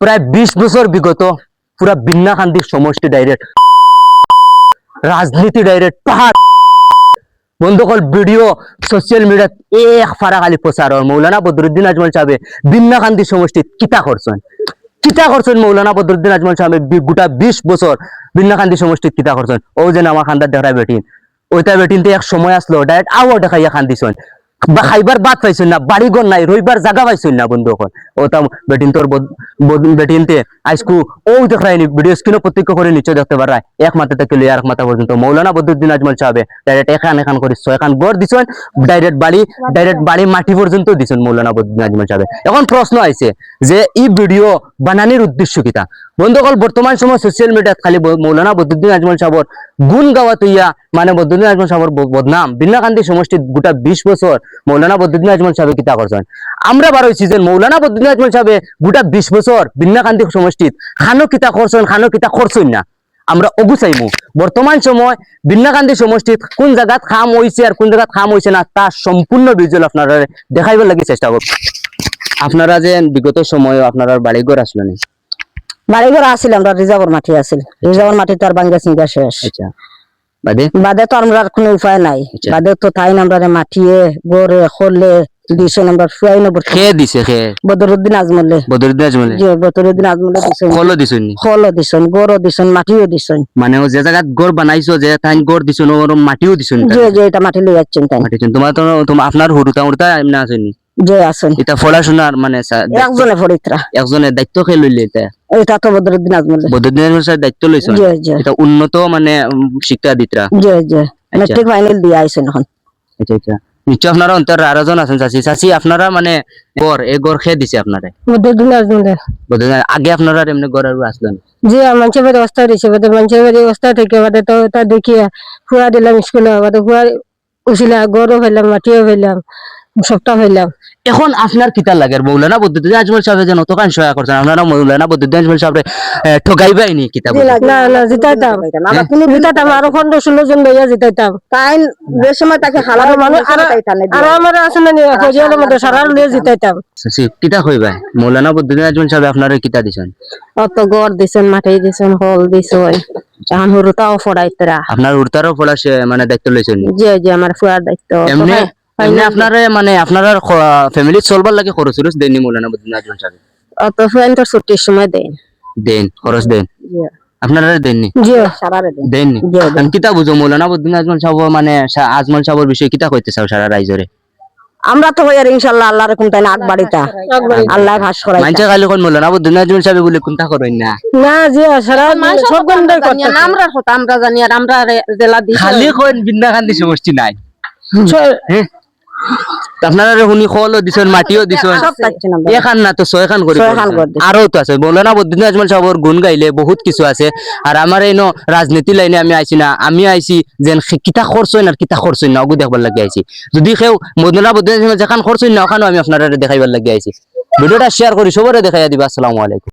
প্রায় 20 বছর বিগত পুরা বিন্নাকান্দির সমষ্টি ডাইরেক্ট রাজনীতি ডাইরেক্ট পাহাড় বন্ধুকল ভিডিও সোশ্যাল মিডিয়াত এক ফারাকালি প্রচার হয় মৌলানা বদরুদ্দিন আজমল সাহেব বিন্নাকান্দি সমষ্টিত কিতা করছেন মৌলানা বদরুদ্দিন আজমল সাহেব গোটা 20 বছর বিন্নাকান্দি সমষ্টিত কিতা করছেন ও যেন আমার খান্দার দেখায় বেটিন ওইটা বেটিনতে এক সময় আসলো ডাইরেক্ট আওয়ার দেখাইয়া খান্দিছেন বা খাইবার বাদ পাইছেন না বাড়িঘর নাই রইবার জায়গা পাইছেন না বন্ধুকল ওটা বেটিন তোর বেটিনতে আইসকু ও দেখায়নি ভিডিও স্ক্রিনে প্রত্যক্ষ করে নিচে দেখতে পারায় এক মাথা থেকে লিয়ে আরেক মাথা পর্যন্ত মৌলানা বদরুদ্দিন আজমল সাহেব ডাইরেক্ট এখান করে 6 খান গড় দিছেন ডাইরেক্ট বাড়ি মাটি পর্যন্ত দিছেন মৌলানা বদরুদ্দিন আজমল সাহেব এখন প্রশ্ন আইছে যে এই ভিডিও বানানির উদ্দেশ্য কিতা বন্ধুকল বর্তমান সময় সোশ্যাল মিডিয়াত খালি মৌলানা বদরুদ্দিন আজমল সাহেবর গুণ গাওয়া তৈয়া মানে বদরুদ্দিন আজমল সাহেবর বদনাম বিন্নাকান্দি সমষ্টিত গোটা 20 বছর মৌলানা বদরুদ্দিন আজমল সাহেব কিতা করছেন আমরা বার হইছি যে মৌলানা বদরুদ্দিন আজমল সাহেব গোটা 20 বছর বিন্নাকান্দি সমষ্টিত খানো কিতা করছেন না আমরা অগু চাইমু বর্তমান সময় বিন্নাকান্দি সমষ্টিত কোন জায়গাত খাম হইছে আর কোন জায়গাত খাম হইছে না তা সম্পূর্ণ ভিজুয়াল আপনারা দেখাইবার লাগি চেষ্টা করব আপনারা যে বিগত সময় আপনারা বাড়িঘর আসলেন বাড়িঘর আসিল আমরা রিজার্ভর মাটি আসিল রিজার্ভর মাটি তো আর বাঙ্গা সিঙ্গা শেষ আচ্ছা বাদে তো আমরা কোনো উপায় নাই বাদে তো তাই আমরা মাটিয়ে গড়ে খোলে দিছে আমরা ফুয়াই নব খে দিছে খে বদরুদ্দিন আজমলে জি বদরুদ্দিন আজমলে দিছেন খোলো দিছেন গড়ও দিছেন মাটিও দিছেন মানে যে জায়গাত গড় বানাইছো যে তাই গড় দিছেন ওর মাটিও দিছেন জি জি এটা মাটি লই যাচ্ছেন তাই মাটি তোমার তো আপনার হুরুতা এমনি আছেন জি আছেন এটা পড়াশোনার মানে একজনে ফরিত্রা একজনের দায়িত্ব কে লইলে এটা তো বদরুদ্দিন আজমলে স্যার দায়িত্ব লইছেন এটা উন্নত মানে শিক্ষা দিতরা জি জি মেট্রিক ফাইনাল দিয়ে আইছেন এখন আচ্ছা নিশ্চয় আপনারা অন্তর আরেকজন আছেন চাচি আপনারা মানে গড় খেয়ে দিছে আপনারা বদরুদ্দিন আজমলে আগে আপনারা এমনি গড় আর আসলেন জি মানুষের বাড়ি অবস্থা দিছে মানুষের বাড়ি অবস্থা থেকে তো তা দেখিয়া ফুয়া দিলাম স্কুলে ফুয়া উছিলা গড়ও ফেললাম মাটিও ফেললাম সবটা ফেললাম এখন আপনার কিতা লাগে মৌলানা বদরুদ্দিন আজমল সাহেব যেন অতখান সহায় করছেন আপনারা মৌলানা বদরুদ্দিন আজমল সাহেব ঠকাইবাইনি কিতাব না জিতাইতাম আমরা কোনো জিতাইতাম আরো 15-16 জন ভাইয়া জিতাইতাম তাই যে সময় তাকে হালার মানুষ আর আমার আসলে হজিয়ালের মধ্যে সারা লিয়ে জিতাইতাম কিতা কইবাই মৌলানা বদরুদ্দিন আজমল সাহেব আপনারা কিতা দিছেন অত গড় দিছেন মাটি দিছেন হল দিছেন জাহান হুরতাও ফড়াইতরা আপনার উড়তারও ফড়া মানে দায়িত্ব লইছেন জি জি আমার ফুয়ার দায়িত্ব এমনি আপনারা মানে আপনারা ফ্যামিলি চলবার লাগে খরচ দেননি মৌলানা বদরুদ্দিন আজমল সাহেব অত ফ্রেন্ডের ছুটির সময় দেন খরচ দেন আপনারা দেননি জি সারারে দেননি আমি কিতা বুঝো মৌলানা বদরুদ্দিন আজমল সাহেব মানে আজমল সাহেবের বিষয়ে কিতা কইতে চাও সারা রাইজরে আমরা তো হইয়ার ইনশাআল্লাহ আল্লাহর রকম তাই না আগবাড়িতা আল্লাহ ভাস করাই মানছে খালি কোন মৌলানা বদরুদ্দিন আজমল সাহেব বলে কোনটা করেন না না জি সারা সব গন্ডাই করতে আমরা কথা আমরা জানি আর আমরা জেলা দি খালি কোন বিন্নাকান্দি সমষ্টি নাই আপনারা হুনি খোলও দিছেন মাটিও দিছেন এখান না তো 6 খান করে আরো তো আছে মৌলানা বদরুদ্দিন আজমল সাহেবের গুণ গাইলে বহুত কিছু আছে আর আমার এইনো রাজনীতি লাইনে আমি আইছি না আমি আইছি যেন কিতা খরচইন আর কিতা খরচইন না ওগু দেখবার লাগি আইছি যদি কেউ মৌলানা বদরুদ্দিন আজমল যেখান খরচইন না ওখানে আমি আপনারা দেখাইবার লাগি আইছি ভিডিওটা শেয়ার করি সবারে দেখাইয়া দিবা আসসালামু আলাইকুম।